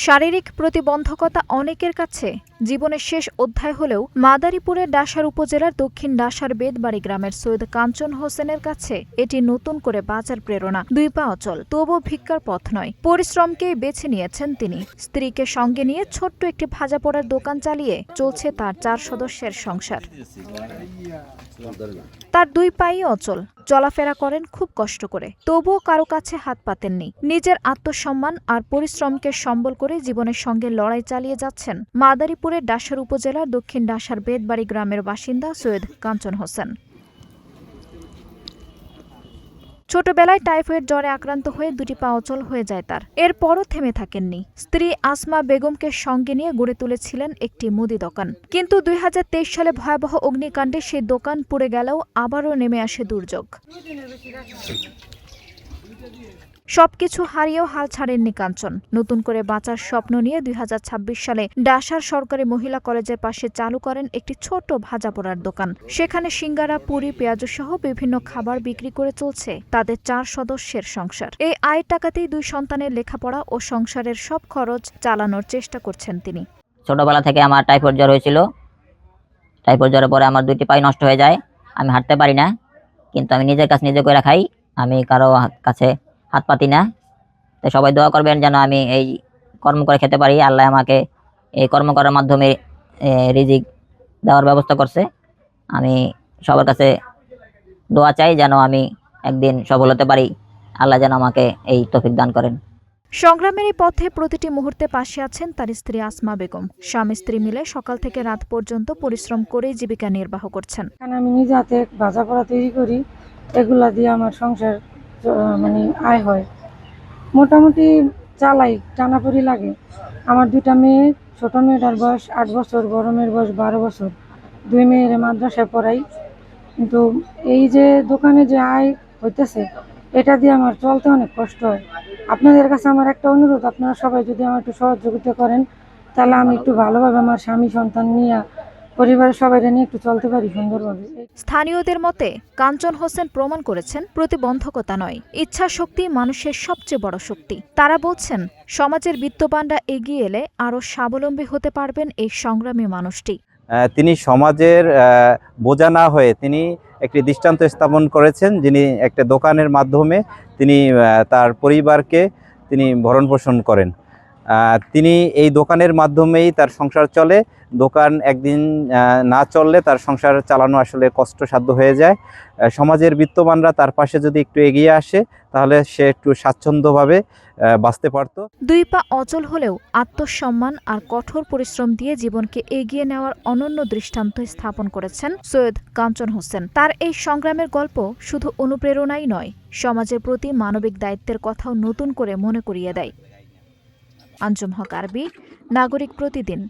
শারীরিক প্রতিবন্ধকতা অনেকের কাছে জীবনের শেষ অধ্যায় হলেও মাদারীপুরের ডাসার উপজেলার দক্ষিণ ডাসার বেদবাড়ি গ্রামের সৈয়দ কাঞ্চন হোসেনের কাছে এটি নতুন করে বাঁচার প্রেরণা। দুই পা অচল, তবুও ভিক্ষার পথ নয়, পরিশ্রমকেই বেছে নিয়েছেন তিনি। স্ত্রীকে সঙ্গে নিয়ে ছোট্ট একটি ভাজা পোড়ার দোকান চালিয়ে চলছে তার 4 সদস্যের সংসার। তার দুই পাই অচল, চলাফেরা করেন খুব কষ্ট করে, তবুও কারো কাছে হাত পাতেননি। নিজের আত্মসম্মান আর পরিশ্রমকে সম্বল করে জীবনের সঙ্গে লড়াই চালিয়ে যাচ্ছেন মাদারীপুরের ডাসার উপজেলার দক্ষিণ ডাসার বেদবাড়ি গ্রামের বাসিন্দা সৈয়দ কাঞ্চন হোসেন। ছোটবেলায় টাইফয়েড জ্বরে আক্রান্ত হয়ে দুটি পা অচল হয়ে যায় তার। এরপরও থেমে থাকেননি। স্ত্রী আসমা বেগমকে সঙ্গে নিয়ে গড়ে তুলেছিলেন একটি মুদি দোকান। কিন্তু 2023 সালে ভয়াবহ অগ্নিকাণ্ডে সেই দোকান পুড়ে গেলেও আবারও নেমে আসে দুর্যোগ। সবকিছু হারিয়েও হাল ছাড়েননি কাঞ্চন। নতুন করে বাঁচার স্বপ্ন নিয়ে 2026 সালে ডাসার সরকারি মহিলা কলেজের পাশে চালু করেন একটি ছোট ভাজা পোড়ার দোকান। সেখানে সিঙ্গারা, পুরি, পেঁয়াজু সহ বিভিন্ন খাবার বিক্রি করে চলছে তাদের 4 সদস্যের সংসার। এই আয়ের টাকাতেই 2 সন্তানের লেখাপড়া ও সংসারের সব খরচ চালানোর চেষ্টা করছেন তিনি। ছোটবেলা থেকে আমার টাইফয়েড জ্বর হয়েছিল। টাইফয়েড জ্বরের পরে আমার 2টি পাই নষ্ট হয়ে যায়। আমি হাঁটতে পারি না, কিন্তু আমি নিজের কাছে নিজে করে খাই। আমি কারো কাছে হাত পাতি না। তাই সবাই দোয়া করবেন যেন আমি এই কর্ম করে খেতে পারি। আল্লাহ আমাকে এই কর্ম করার মাধ্যমে রিজিক দেওয়ার ব্যবস্থা করছে। আমি সবার কাছে দোয়া চাই যেন আমি একদিন সফল হতে পারি। আল্লাহ যেন আমাকে এই তৌফিক দান করেন। সংগ্রামের এই পথে প্রতিটি মুহূর্তে পাশে আছেন তার স্ত্রী আসমা বেগম। স্বামী স্ত্রী মিলে সকাল থেকে রাত পর্যন্ত পরিশ্রম করে জীবিকা নির্বাহ করছেন। আমি নিজে হাতে ভাজা পোড়া তৈরি করি, এগুলা দিয়ে আমার সংসার আয় হয়। মোটামুটি চালাই, টানাপড়ি লাগে। আমার 2টা মেয়ে, ছোট মেয়েটার বয়স 8 বছর, বড় মেয়ের বয়স 12 বছর। 2 মেয়ের মাদ্রাসায় পড়াই। কিন্তু এই যে দোকানে যে আয় হইতেছে, এটা দিয়ে আমার চলতে অনেক কষ্ট হয়। আপনাদের কাছে আমার একটা অনুরোধ, আপনারা সবাই যদি আমার একটু সহযোগিতা করেন, তাহলে আমি একটু ভালোভাবে আমার স্বামী সন্তান নিয়ে পরিবারের সবাই নিয়ে একটু চলতে পারি সুন্দরভাবে। স্থানীয়দের মতে কাঞ্চন হোসেন প্রমাণ করেছেন প্রতিবন্ধকতা নয়, ইচ্ছা শক্তি মানুষের সবচেয়ে বড় শক্তি। তারা বলছেন সমাজের বিত্তবানরা এগিয়ে এলে আরও স্বাবলম্বী হতে পারবেন এই সংগ্রামী মানুষটি। তিনি সমাজের বোঝা না হয়ে তিনি একটি দৃষ্টান্ত স্থাপন করেছেন, যিনি একটা দোকানের মাধ্যমে তিনি তার পরিবারকে তিনি ভরণ পোষণ করেন। তিনি এই দোকানের মাধ্যমেই তার সংসার চলে। দোকান একদিন না চললে তার সংসার চালানো আসলে কষ্টসাধ্য হয়ে যায়। সমাজের বিত্তবানরা তার পাশে যদি একটু এগিয়ে আসে, তাহলে সে একটু স্বাচ্ছন্দ্যভাবে বাঁচতে পারত। 2 পা অচল হলেও আত্মসম্মান আর কঠোর পরিশ্রম দিয়ে জীবনকে এগিয়ে নেওয়ার অনন্য দৃষ্টান্ত স্থাপন করেছেন সৈয়দ কাঞ্চন হোসেন। তার এই সংগ্রামের গল্প শুধু অনুপ্রেরণাই নয়, সমাজের প্রতি মানবিক দায়িত্বের কথাও নতুন করে মনে করিয়ে দেয়। আঞ্জুম হক আরবি, নাগরিক প্রতিদিন।